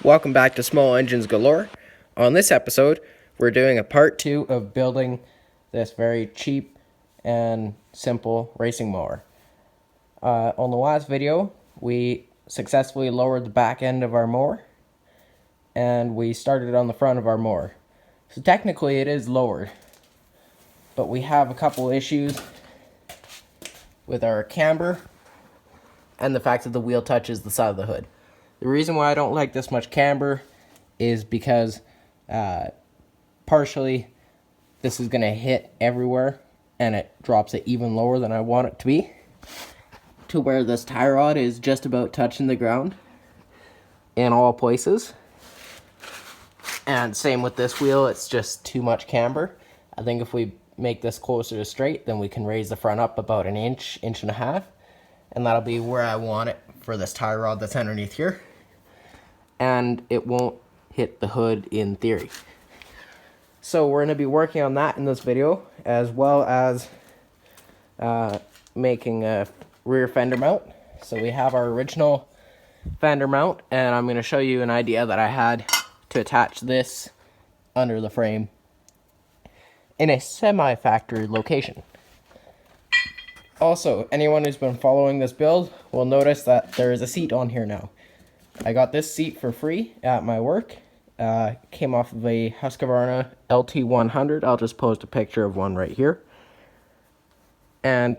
Welcome back to Small Engines Galore. On this episode, we're doing a part 2 of building this very cheap and simple racing mower. On the last video, we successfully lowered the back end of our mower, and we started on the front of our mower. So technically it is lowered, but we have a couple issues with our camber and the fact that the wheel touches the side of the hood. The reason why I don't like this much camber is because partially this is going to hit everywhere and it drops it even lower than I want it to be, to where this tie rod is just about touching the ground in all places. And same with this wheel, it's just too much camber. I think if we make this closer to straight, then we can raise the front up about an inch, inch and a half, and that'll be where I want it for this tie rod that's underneath here. And it won't hit the hood in theory. So we're going to be working on that in this video, as well as making a rear fender mount. So we have our original fender mount, and I'm going to show you an idea that I had to attach this under the frame in a semi-factory location. Also, anyone who's been following this build will notice that there is a seat on here now. I got this seat for free at my work. Came off of a Husqvarna LT100. I'll just post a picture of one right here. And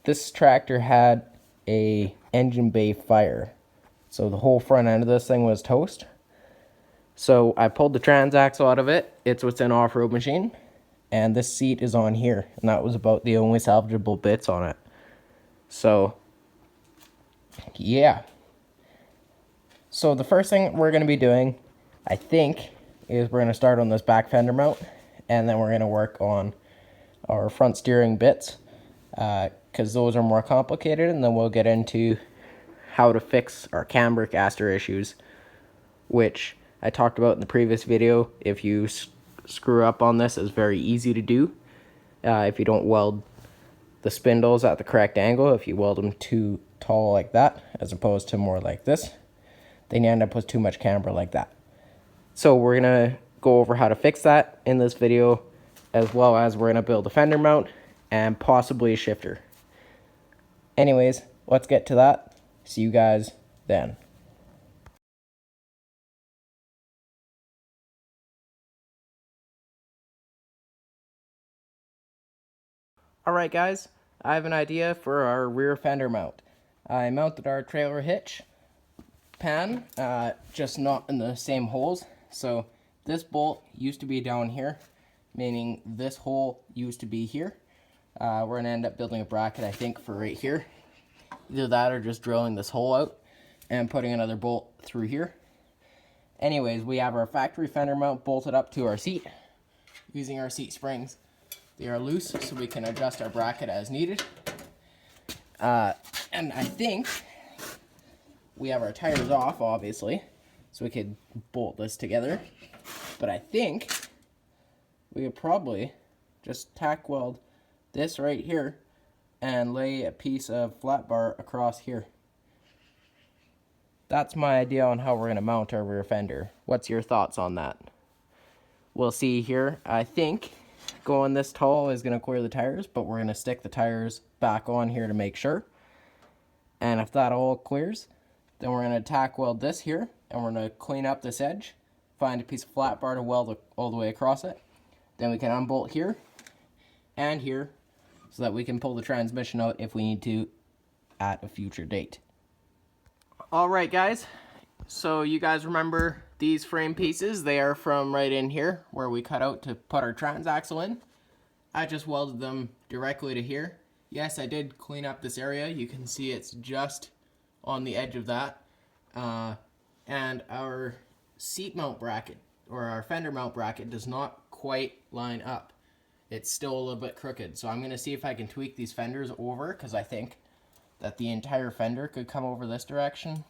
this tractor had a engine bay fire, so the whole front end of this thing was toast. So I pulled the transaxle out of it. It's what's in off-road machine. And this seat is on here. And that was about the only salvageable bits on it. So, yeah. So the first thing we're going to be doing, I think, is we're going to start on this back fender mount. And then we're going to work on our front steering bits, because those are more complicated. And then we'll get into how to fix our camber caster issues, which I talked about in the previous video. If you screw up on this, it's very easy to do. If you don't weld the spindles at the correct angle, if you weld them too tall like that, as opposed to more like this, then you end up with too much camber like that. So we're going to go over how to fix that in this video, as well as we're going to build a fender mount and possibly a shifter. Anyways, let's get to that. See you guys then. Alright guys, I have an idea for our rear fender mount. I mounted our trailer hitch pan, just not in the same holes. So this bolt used to be down here, meaning this hole used to be here. We're going to end up building a bracket, I think, for right here. Either that or just drilling this hole out and putting another bolt through here. Anyways, we have our factory fender mount bolted up to our seat using our seat springs. They are loose, so we can adjust our bracket as needed. And I think we have our tires off, obviously, so we could bolt this together. But I think we could probably just tack weld this right here and lay a piece of flat bar across here. That's my idea on how we're going to mount our rear fender. What's your thoughts on that? We'll see here. I think going this tall is going to clear the tires, but we're going to stick the tires back on here to make sure. And if that all clears, then we're going to tack weld this here, and we're going to clean up this edge, find a piece of flat bar to weld all the way across it. Then we can unbolt here and here so that we can pull the transmission out if we need to at a future date. Alright guys, so you guys remember these frame pieces? They are from right in here where we cut out to put our transaxle in. I just welded them directly to here. Yes, I did clean up this area. You can see it's just on the edge of that. And our seat mount bracket, or our fender mount bracket, does not quite line up. It's still a little bit crooked. So I'm going to see if I can tweak these fenders over, because I think that the entire fender could come over this direction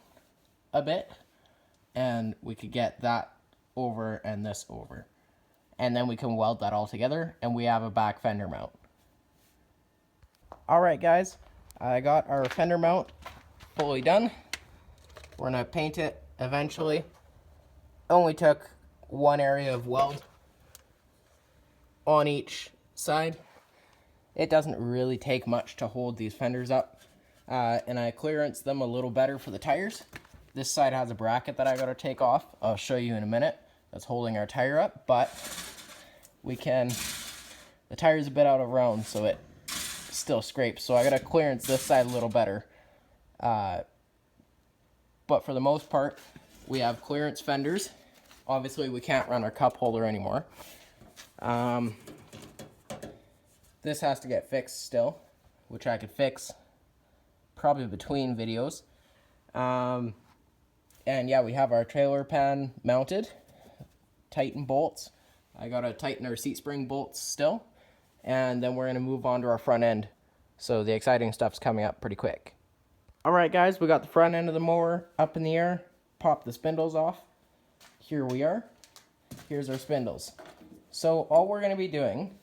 a bit. And we could get that over and this over. And then we can weld that all together, and we have a back fender mount. Alright guys, I got our fender mount fully done. We're going to paint it eventually, only took one area of weld on each side. It doesn't really take much to hold these fenders up. And I clearance them a little better for the tires. This side has a bracket that I gotta take off. I'll show you in a minute. That's holding our tire up, but the tire's a bit out of round, so it still scrapes. So I gotta clearance this side a little better. But for the most part, we have clearance fenders. Obviously, we can't run our cup holder anymore. This has to get fixed still, which I could fix probably between videos. And yeah, we have our trailer pan mounted, tighten bolts. I gotta tighten our seat spring bolts still, and then we're gonna move on to our front end. So the exciting stuff's coming up pretty quick. All right, guys, we got the front end of the mower up in the air. Pop the spindles off. Here we are. Here's our spindles. So all we're gonna be doing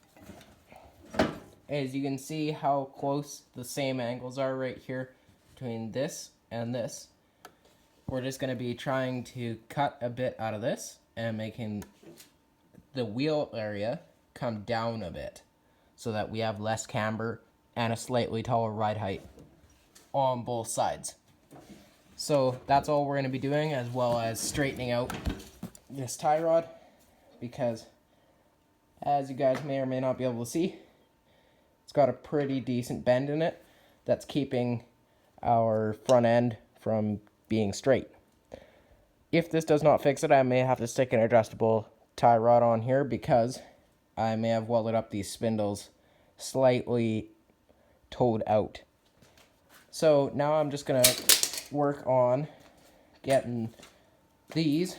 is, you can see how close the same angles are right here between this and this. We're just going to be trying to cut a bit out of this and making the wheel area come down a bit so that we have less camber and a slightly taller ride height on both sides. So that's all we're going to be doing, as well as straightening out this tie rod, because as you guys may or may not be able to see, it's got a pretty decent bend in it that's keeping our front end from being straight. If this does not fix it, I may have to stick an adjustable tie rod on here, because I may have welded up these spindles slightly toed out. So now I'm just going to work on getting these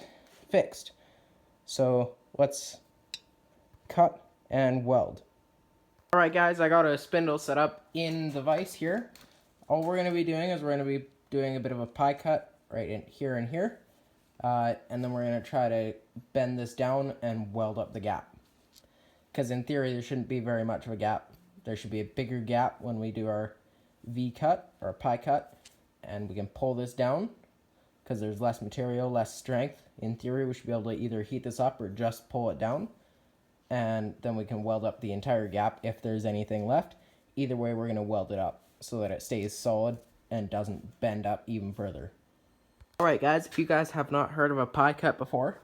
fixed. So let's cut and weld. Alright guys, I got a spindle set up in the vise here. All we're going to be doing is we're going to be doing a bit of a pie cut right in here and here. And then we're going to try to bend this down and weld up the gap. Because in theory there shouldn't be very much of a gap. There should be a bigger gap when we do our V cut or pie cut. And we can pull this down because there's less material, less strength. In theory we should be able to either heat this up or just pull it down. And then we can weld up the entire gap if there's anything left. Either way, we're going to weld it up so that it stays solid and doesn't bend up even further. Alright guys, if you guys have not heard of a pie cut before,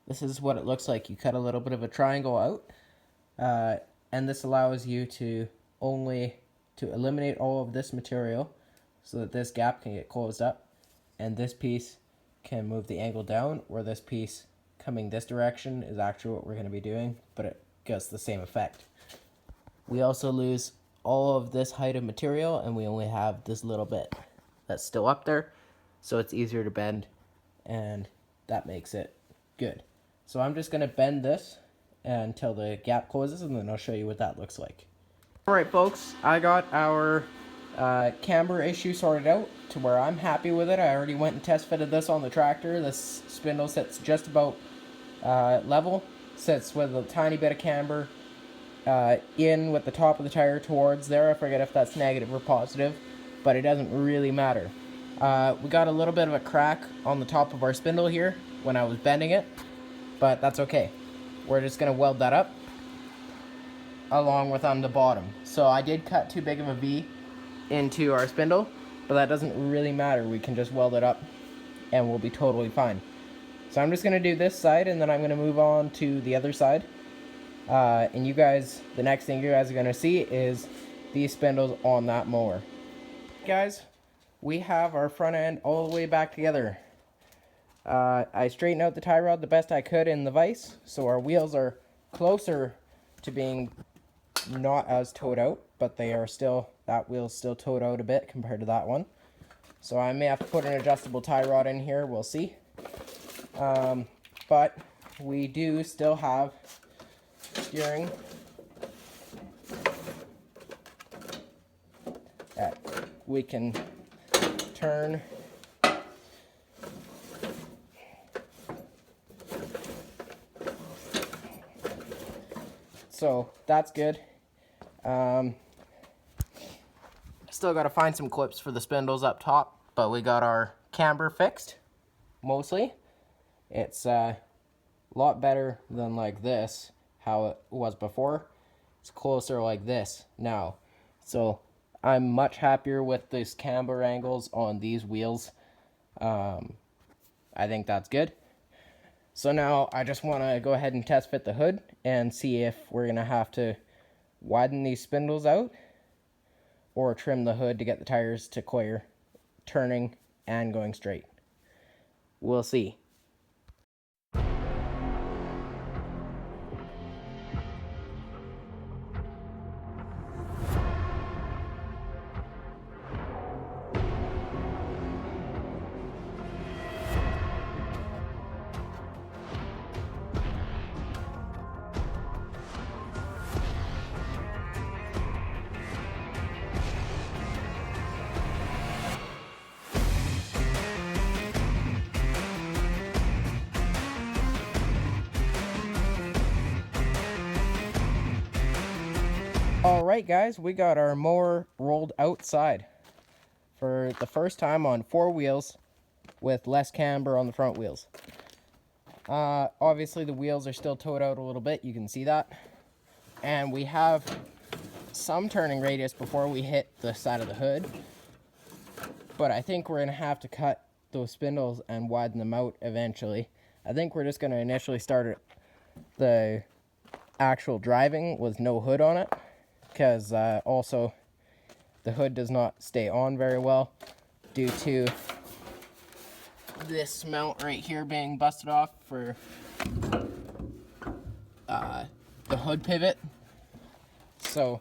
this is what it looks like. You cut a little bit of a triangle out, and this allows you to eliminate all of this material so that this gap can get closed up, and this piece can move the angle down, where this piece coming this direction is actually what we're going to be doing, but it gets the same effect. We also lose all of this height of material, and we only have this little bit that's still up there, so it's easier to bend, and that makes it good. So I'm just going to bend this until the gap closes, and then I'll show you what that looks like. Alright folks, I got our camber issue sorted out to where I'm happy with it. I already went and test fitted this on the tractor. This spindle sits just about level, sits with a tiny bit of camber in with the top of the tire towards there. I forget if that's negative or positive, but it doesn't really matter. We got a little bit of a crack on the top of our spindle here when I was bending it, but that's okay. We're just going to weld that up along with on the bottom. So I did cut too big of a V into our spindle, but that doesn't really matter. We can just weld it up and we'll be totally fine. So I'm just going to do this side, and then I'm going to move on to the other side. And you guys, the next thing you guys are going to see is these spindles on that mower. Guys, we have our front end all the way back together. I straightened out the tie rod the best I could in the vise, so our wheels are closer to being not as towed out, but they are still, that wheel's still towed out a bit compared to that one. So I may have to put an adjustable tie rod in here, we'll see. But we do still have steering that we can turn so that's good. Still got to find some clips for the spindles up top, but we got our camber fixed mostly. It's A lot better than like this, how it was before. It's closer like this now. So I'm much happier with these camber angles on these wheels. I think that's good. So now I just want to go ahead and test fit the hood and see if we're going to have to widen these spindles out or trim the hood to get the tires to clear, turning and going straight. We'll see. Alright guys, we got our mower rolled outside for the first time on 4 wheels with less camber on the front wheels. Obviously the wheels are still towed out a little bit, you can see that. And we have some turning radius before we hit the side of the hood. But I think we're going to have to cut those spindles and widen them out eventually. I think we're just going to initially start the actual driving with no hood on it. Because also the hood does not stay on very well due to this mount right here being busted off for the hood pivot. So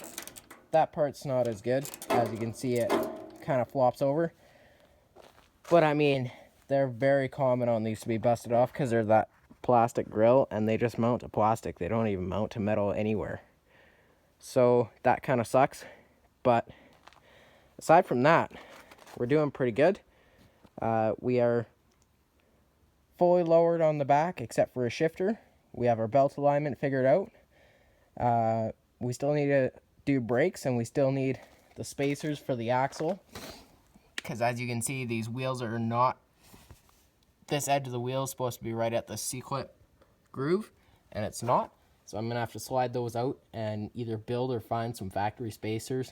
that part's not as good. As you can see, it kind of flops over. But I mean, they're very common on these to be busted off because they're that plastic grill and they just mount to plastic. They don't even mount to metal anywhere. So that kind of sucks, but aside from that, we're doing pretty good. We are fully lowered on the back except for a shifter. We have our belt alignment figured out. We still need to do brakes and we still need the spacers for the axle. Because as you can see, these wheels are not, this edge of the wheel is supposed to be right at the C-clip groove, and it's not. So I'm going to have to slide those out and either build or find some factory spacers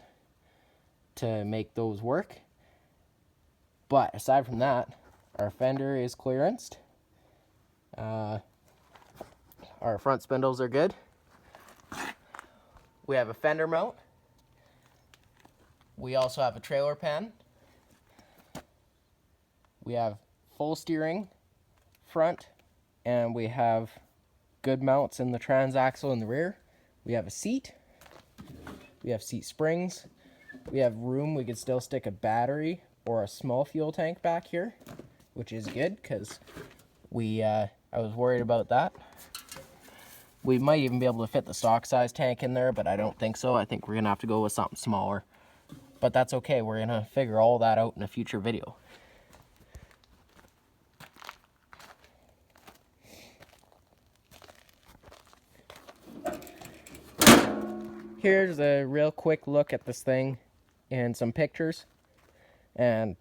to make those work. But aside from that, our fender is clearanced. Our front spindles are good. We have a fender mount. We also have a trailer pan. We have full steering front, and we have good mounts in the transaxle in the rear. We have a seat. We have seat springs. We have room. We could still stick a battery or a small fuel tank back here, which is good because I was worried about that. We might even be able to fit the stock size tank in there, but I don't think so. I think we're gonna have to go with something smaller, but that's okay. We're gonna figure all that out in a future video. Here's a real quick look at this thing and some pictures, and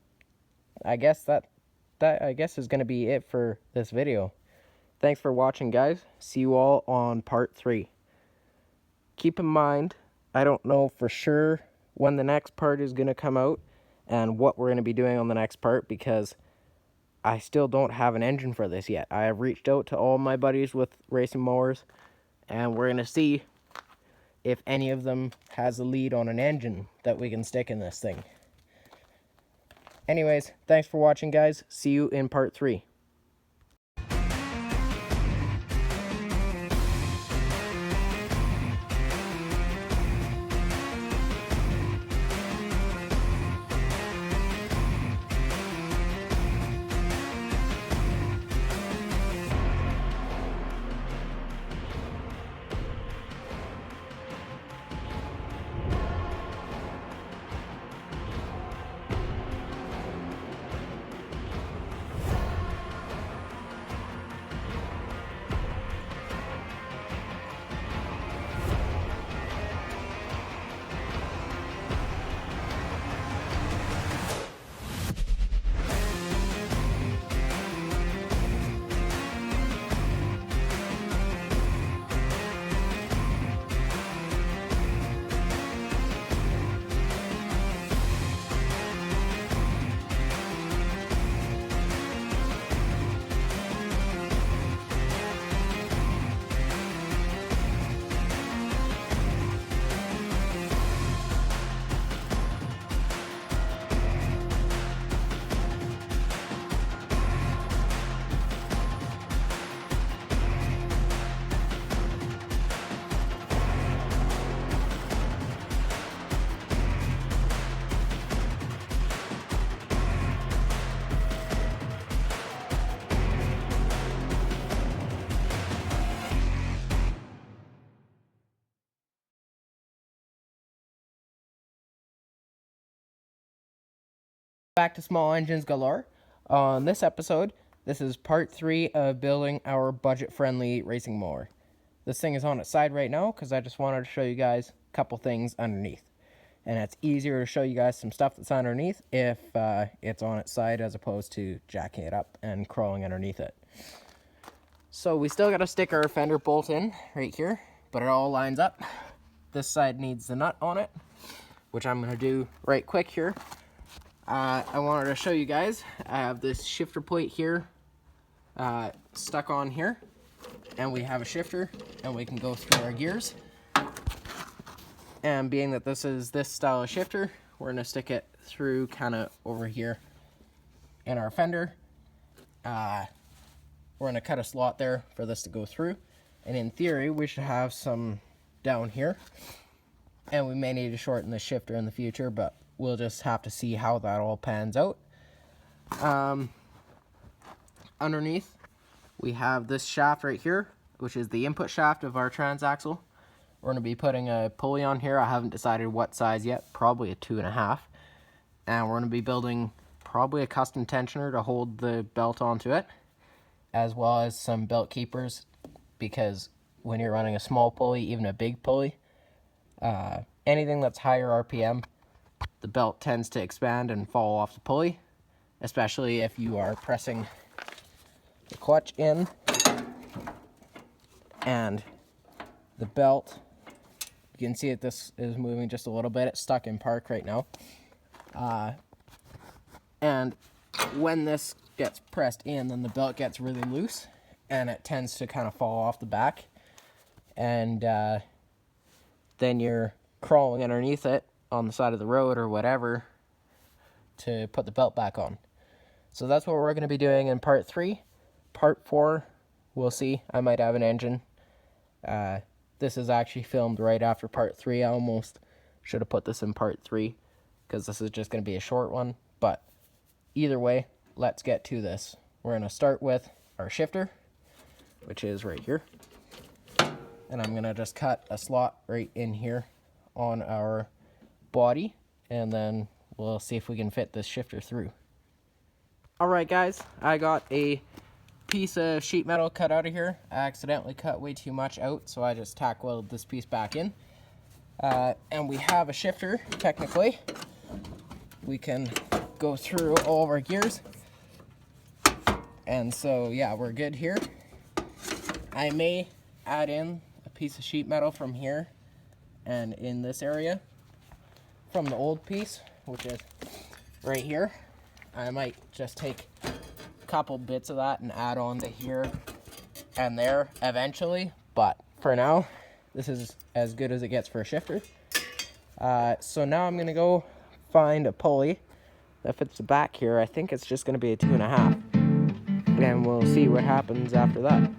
I guess that is going to be it for this video. Thanks for watching, guys. See you all on part 3. Keep in mind, I don't know for sure when the next part is going to come out and what we're going to be doing on the next part because I still don't have an engine for this yet. I have reached out to all my buddies with racing mowers, and we're going to see if any of them has a lead on an engine that we can stick in this thing. Anyways, thanks for watching, guys. See you in part 3. Back to Small Engines Galore. On this episode, this is part 3 of building our budget-friendly racing mower. This thing is on its side right now because I just wanted to show you guys a couple things underneath. And it's easier to show you guys some stuff that's underneath if it's on its side as opposed to jacking it up and crawling underneath it. So we still got to stick our fender bolt in right here, but it all lines up. This side needs the nut on it, which I'm going to do right quick here. I wanted to show you guys, I have this shifter plate here stuck on here, and we have a shifter and we can go through our gears. And being that this is this style of shifter, we're going to stick it through kind of over here in our fender. We're going to cut a slot there for this to go through, and in theory we should have some down here, and we may need to shorten the shifter in the future, but we'll just have to see how that all pans out. Underneath, we have this shaft right here, which is the input shaft of our transaxle. We're going to be putting a pulley on here. I haven't decided what size yet, probably a 2.5. And we're going to be building probably a custom tensioner to hold the belt onto it, as well as some belt keepers, because when you're running a small pulley, even a big pulley, anything that's higher RPM, the belt tends to expand and fall off the pulley, especially if you are pressing the clutch in and the belt. You can see that this is moving just a little bit. It's stuck in park right now. And when this gets pressed in, then the belt gets really loose and it tends to kind of fall off the back. And then you're crawling underneath it on the side of the road or whatever to put the belt back on. So that's what we're going to be doing in part 3. Part 4, we'll see. I might have an engine. This is actually filmed right after part 3. I almost should have put this in part 3 because this is just going to be a short one. But either way, let's get to this. We're going to start with our shifter, which is right here. And I'm going to just cut a slot right in here on our body, and then we'll see if we can fit this shifter through. Alright guys, I got a piece of sheet metal cut out of here. I accidentally cut way too much out, so I just tack welded this piece back in. And we have a shifter, technically. We can go through all of our gears. And so yeah, we're good here. I may add in a piece of sheet metal from here and in this area from the old piece, which is right here. I might just take a couple bits of that and add on to here and there eventually, but for now this is as good as it gets for a shifter. So now I'm gonna go find a pulley that fits the back here. I think it's just gonna be a 2.5, and we'll see what happens after that.